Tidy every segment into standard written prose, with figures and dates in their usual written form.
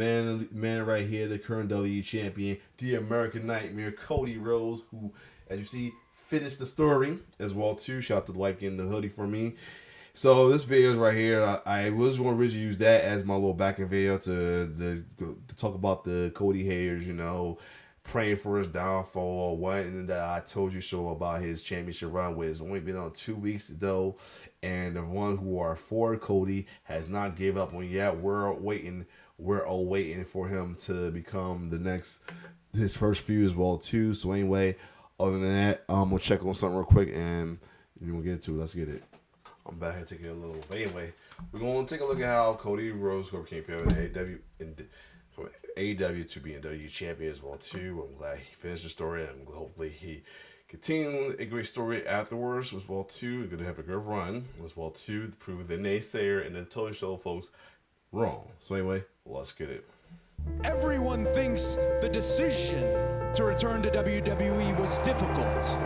man right here, the current WWE champion, the American Nightmare, Cody Rhodes, who, as you see, finished the story as well too. Shout out to the wife getting the hoodie for me. So this video is right here. I was going to originally use that as my little backing video to talk about the Cody haters, praying for his downfall or what. And then I told you so about his championship run, which has only been on 2 weeks though. And the one who are for Cody has not gave up on yet. We're all waiting for him to become his first feud as well too. So anyway, other than that, I'm gonna check on something real quick and we're gonna get into it. Let's get it. I'm back here taking a little. But anyway, we're gonna take a look at how Cody Rhodes became from AEW to being WWE champion as well too. I'm glad he finished the story, and hopefully he continued a great story afterwards as well too. Going to have a good run as well too to prove the naysayer and then totally show folks wrong. So anyway, let's get it. Everyone thinks the decision to return to WWE was difficult.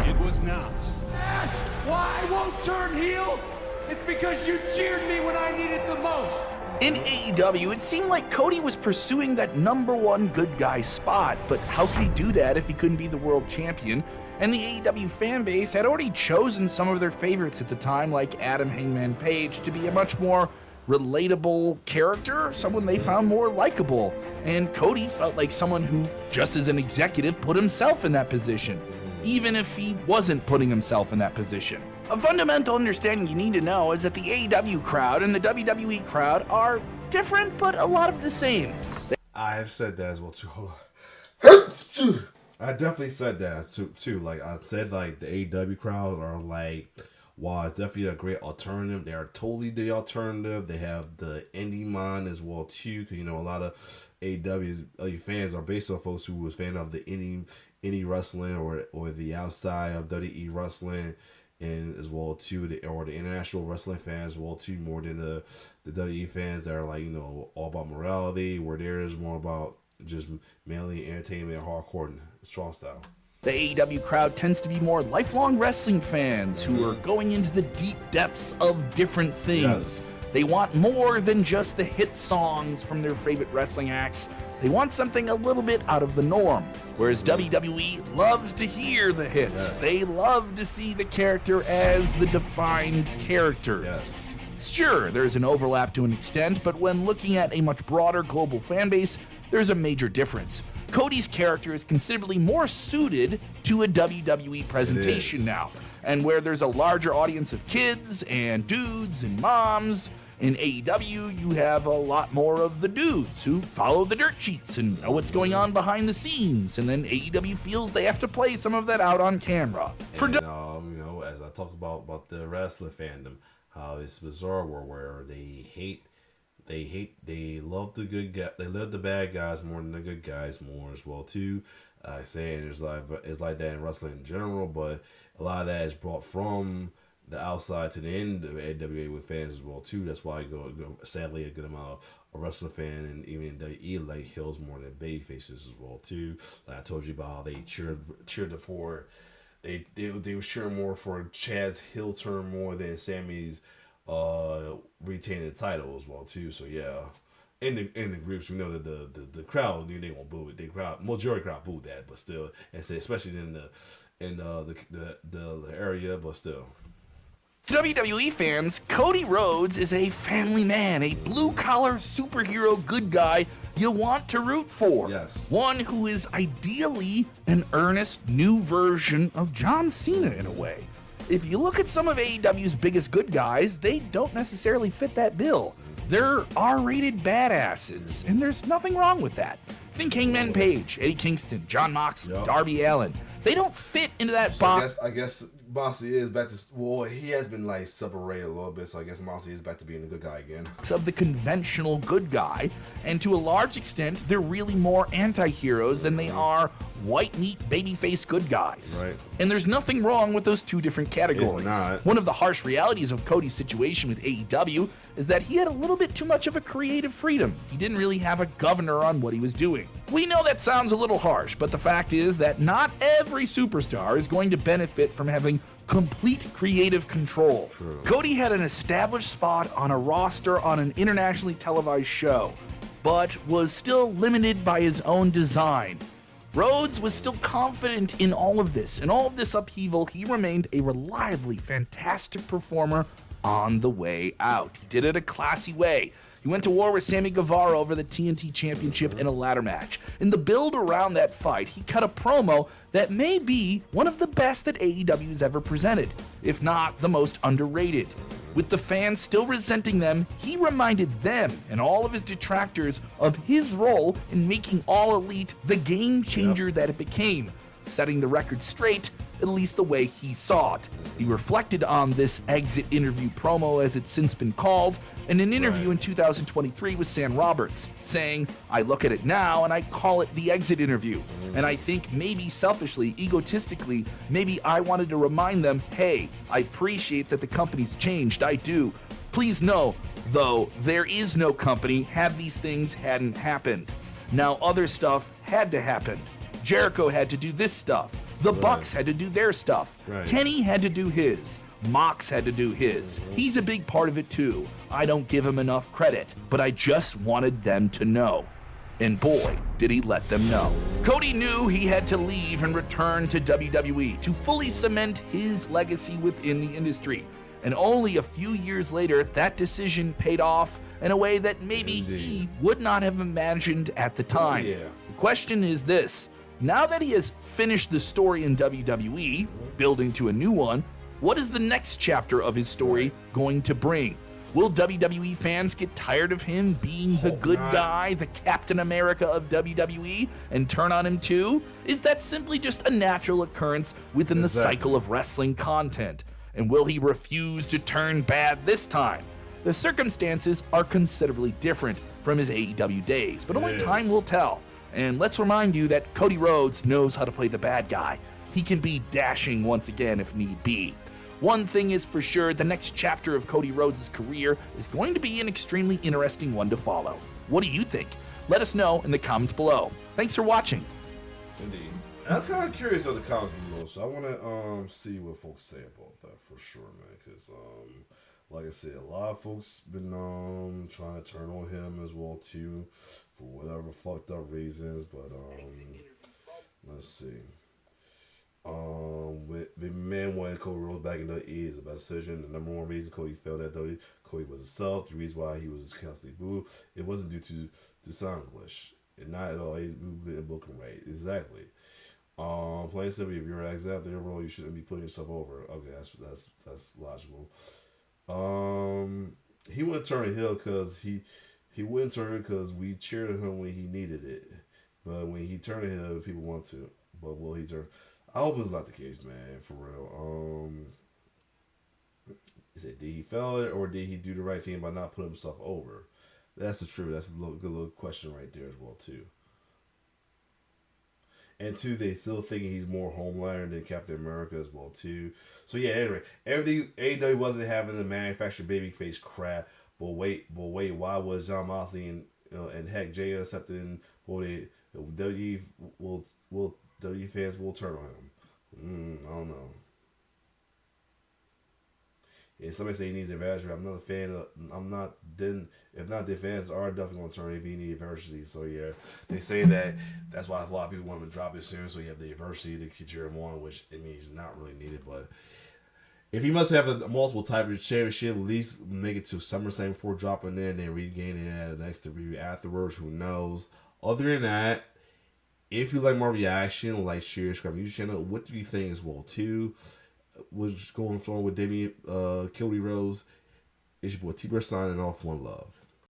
It was not. Ask why I won't turn heel? It's because you cheered me when I needed the most. In AEW, it seemed like Cody was pursuing that #1 good guy spot, but how could he do that if he couldn't be the world champion? And the AEW fan base had already chosen some of their favorites at the time, like Adam Hangman Page, to be a much more relatable character, someone they found more likable. And Cody felt like someone who, just as an executive, put himself in that position, even if he wasn't putting himself in that position. A fundamental understanding you need to know is that the AEW crowd and the WWE crowd are different, but a lot of the same. I have said that as well too. Hold on. I definitely said that too. Like I said, like the AEW crowd are like, wow, it's definitely a great alternative. They are totally the alternative. They have the indie mind as well too, because a lot of AEW fans are based on folks who was fan of the indie wrestling or the outside of WWE wrestling, and as well too the international wrestling fans as well too, more than the WWE fans that are like all about morality, where there is more about just mainly entertainment, hardcore and strong style. The AEW crowd tends to be more lifelong wrestling fans who are going into the deep depths of different things. Yes. They want more than just the hit songs from their favorite wrestling acts. They want something a little bit out of the norm. Whereas WWE loves to hear the hits. Yes. They love to see the character as the defined characters. Yes. Sure, there's an overlap to an extent, but when looking at a much broader global fan base, there's a major difference. Cody's character is considerably more suited to a WWE presentation now. And where there's a larger audience of kids and dudes and moms, in AEW you have a lot more of the dudes who follow the dirt sheets and know what's going on behind the scenes, and then AEW feels they have to play some of that out on camera. As I talked about the wrestling fandom, how it's bizarre where they love the good guy, they love the bad guys more than the good guys more as well too. Saying it's like that in wrestling in general, but a lot of that is brought from the outside to the end of AWA with fans as well too. That's why I go sadly a good amount of wrestling fan and even WWE like heels more than baby faces as well too. Like I told you about how they cheered for they were cheering more for Chad's heel turn more than Sammy's retaining the title as well too. So yeah. In the groups, we know that the crowd knew they won't boo it. The majority crowd booed that, but still, and say especially in the area, but still. WWE fans, Cody Rhodes is a family man, a blue-collar superhero good guy you want to root for. Yes. One who is ideally an earnest new version of John Cena in a way. If you look at some of AEW's biggest good guys, they don't necessarily fit that bill. They're R-rated badasses, and there's nothing wrong with that. Think Hangman Page, Eddie Kingston, John Moxley, Darby Allin. They don't fit into that box. I guess Moxley is back to, well, he has been like separated a little bit, so I guess Moxley is back to being a good guy again. Of the conventional good guy, and to a large extent, they're really more anti-heroes than they are white meat babyface good guys. Right. And there's nothing wrong with those two different categories. It's not. One of the harsh realities of Cody's situation with AEW is that he had a little bit too much of a creative freedom. He didn't really have a governor on what he was doing. We know that sounds a little harsh, but the fact is that not every superstar is going to benefit from having him complete creative control. True. Cody had an established spot on a roster on an internationally televised show, but was still limited by his own design. Rhodes was still confident in all of this. In all of this upheaval, he remained a reliably fantastic performer on the way out. He did it a classy way. He went to war with Sammy Guevara over the TNT Championship in a ladder match. In the build around that fight, he cut a promo that may be one of the best that AEW has ever presented, if not the most underrated. With the fans still resenting them, he reminded them and all of his detractors of his role in making All Elite the game changer that it became, setting the record straight, at least the way he saw it. He reflected on this exit interview promo, as it's since been called, in an interview in 2023 with Sam Roberts, saying, "I look at it now and I call it the exit interview. And I think maybe selfishly, egotistically, maybe I wanted to remind them, hey, I appreciate that the company's changed, I do. Please know, though, there is no company had these things hadn't happened. Now other stuff had to happen. Jericho had to do this stuff. The Bucks had to do their stuff. Kenny had to do his. Mox had to do his. He's a big part of it too. I don't give him enough credit, but I just wanted them to know." And boy, did he let them know. Cody knew he had to leave and return to WWE to fully cement his legacy within the industry. And only a few years later, that decision paid off in a way that maybe he would not have imagined at the time. The question is this: now that he has finished the story in WWE, building to a new one, what is the next chapter of his story going to bring? Will WWE fans get tired of him being the good guy, the Captain America of WWE, and turn on him too? Is that simply just a natural occurrence within the cycle of wrestling content? And will he refuse to turn bad this time? The circumstances are considerably different from his AEW days, but only time will tell. And let's remind you that Cody Rhodes knows how to play the bad guy. He can be dashing once again if need be. One thing is for sure, the next chapter of Cody Rhodes' career is going to be an extremely interesting one to follow. What do you think? Let us know in the comments below. Thanks for watching. Indeed. I'm kind of curious of the comments below, so I want to see what folks say about that for sure, man. Because, like I said, a lot of folks been trying to turn on him as well too, for whatever fucked up reasons. But let's see. The man wanted Cody Rhodes back in WWE is a bad decision. The number one reason Cody failed at WWE, Cody was himself. The reason why he was constantly booed, it wasn't due to sound glitch, and not at all. He didn't book him right. Exactly. Plain simply, if you're exactly your role, you shouldn't be putting yourself over. Okay, that's logical. He wouldn't turn heel because he wouldn't turn because we cheered him when he needed it, but when he turned heel, people want to. But will he turn? I hope it's not the case, man. For real. Is it, did he fail it or did he do the right thing by not putting himself over? That's the truth. That's a good little question right there as well too. And two, they still thinking he's more Homelander than Captain America as well too. So yeah, anyway, everything AEW wasn't having the manufactured babyface crap. But wait, why was John Moxley and heck Jay accepting? Well, WWE fans will turn on him. I don't know. Yeah, somebody say he needs adversity. I'm not a fan of. I'm not. Then if not, the fans are definitely gonna turn if he needs adversity. So yeah, they say that's why a lot of people want him to drop it soon. So you have the adversity to cheer him on, which it means not really needed. But if he must have a multiple type of championship, at least make it to SummerSlam before dropping in, then regain it at the next review afterwards. Who knows? Other than that, if you like more reaction, like, share, subscribe to the YouTube channel. What do you think as well too? What's going on with Cody Rhodes? It's your boy T-Bird signing off. One love.